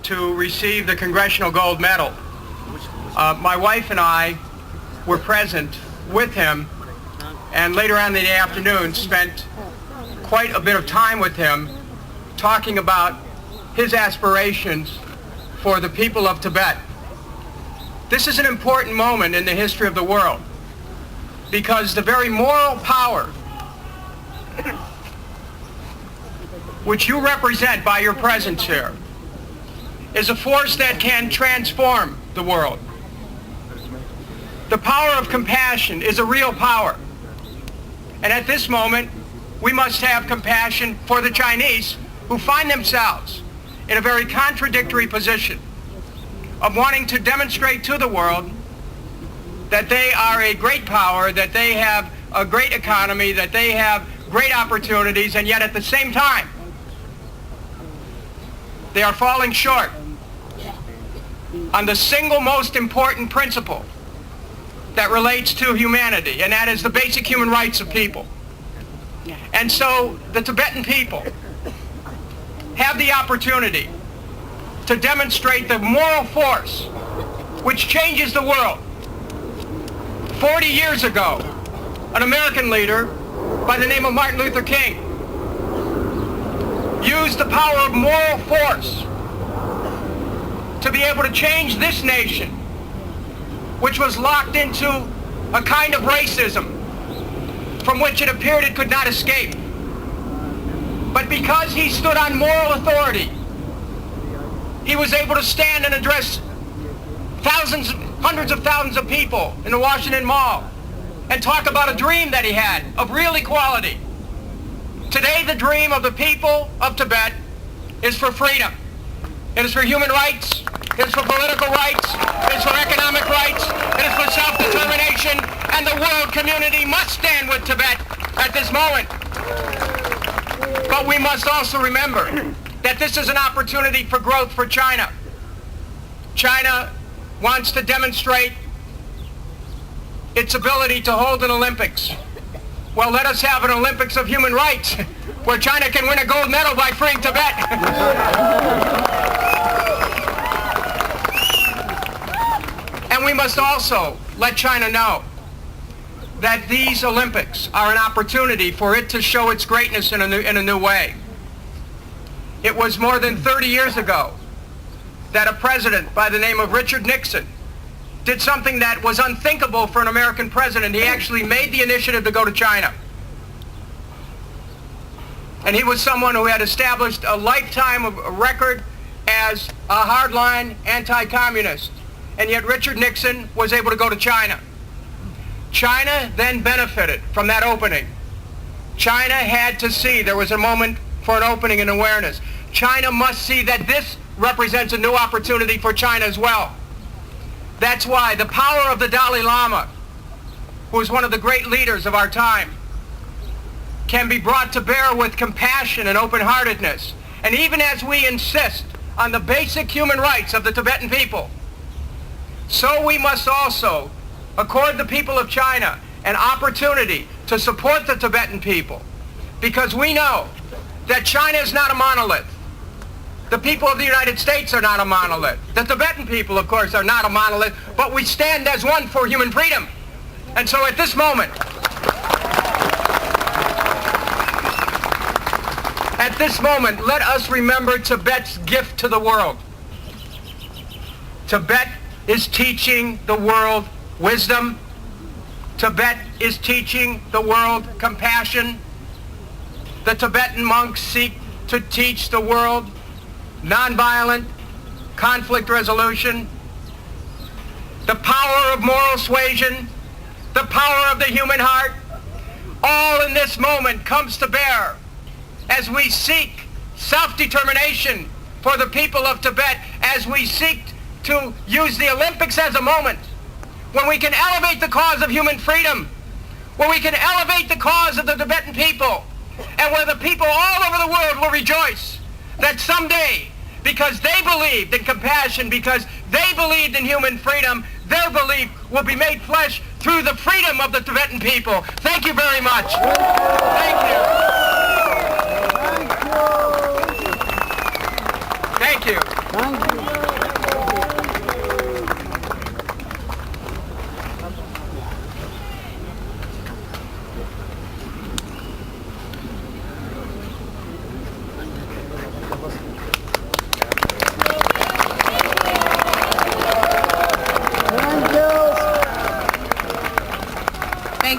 to receive the Congressional Gold Medal. My wife and I were present with him, and later on in the afternoon spent quite a bit of time with him talking about his aspirations for the people of Tibet. This is an important moment in the history of the world because the very moral power which you represent by your presence here is a force that can transform the world. The power of compassion is a real power. And at this moment, we must have compassion for the Chinese who find themselves in a very contradictory position of wanting to demonstrate to the world that they are a great power, that they have a great economy, that they have great opportunities, and yet at the same time, they are falling short on the single most important principle that relates to humanity, and that is the basic human rights of people. And so the Tibetan people have the opportunity to demonstrate the moral force which changes the world. 40 years ago, an American leader by the name of Martin Luther King used the power of moral force to be able to change this nation, which was locked into a kind of racism from which it appeared it could not escape. But because he stood on moral authority, he was able to stand and address thousands, hundreds of thousands of people in the Washington Mall and talk about a dream that he had of real equality. Today, the dream of the people of Tibet is for freedom. It is for human rights. It is for political rights. It is for economic rights. It is for self-determination. And the world community must stand with Tibet at this moment. But we must also remember that this is an opportunity for growth for China. China wants to demonstrate its ability to hold an Olympics. Well, let us have an Olympics of human rights where China can win a gold medal by freeing Tibet. And we must also let China know that these Olympics are an opportunity for it to show its greatness in a new way. It was more than 30 years ago that a president by the name of Richard Nixon did something that was unthinkable for an American president. He actually made the initiative to go to China. And he was someone who had established a lifetime of record as a hardline anti-communist. And yet Richard Nixon was able to go to China. China then benefited from that opening. China had to see there was a moment for an opening and awareness. China must see that this represents a new opportunity for China as well. That's why the power of the Dalai Lama, who is one of the great leaders of our time, can be brought to bear with compassion and open-heartedness. And even as we insist on the basic human rights of the Tibetan people, so we must also accord the people of China an opportunity to support the Tibetan people, because we know that China is not a monolith. The people of the United States are not a monolith. The Tibetan people, of course, are not a monolith, but we stand as one for human freedom. And so at this moment, let us remember Tibet's gift to the world. Tibet is teaching the world wisdom. Tibet is teaching the world compassion. The Tibetan monks seek to teach the world nonviolent conflict resolution, the power of moral suasion, the power of the human heart, all in this moment comes to bear as we seek self-determination for the people of Tibet, as we seek to use the Olympics as a moment when we can elevate the cause of human freedom, when we can elevate the cause of the Tibetan people, and where the people all over the world will rejoice that someday, because they believed in compassion, because they believed in human freedom, their belief will be made flesh through the freedom of the Tibetan people. Thank you very much. Thank you. Thank you. Thank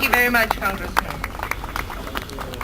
you very much, Congressman.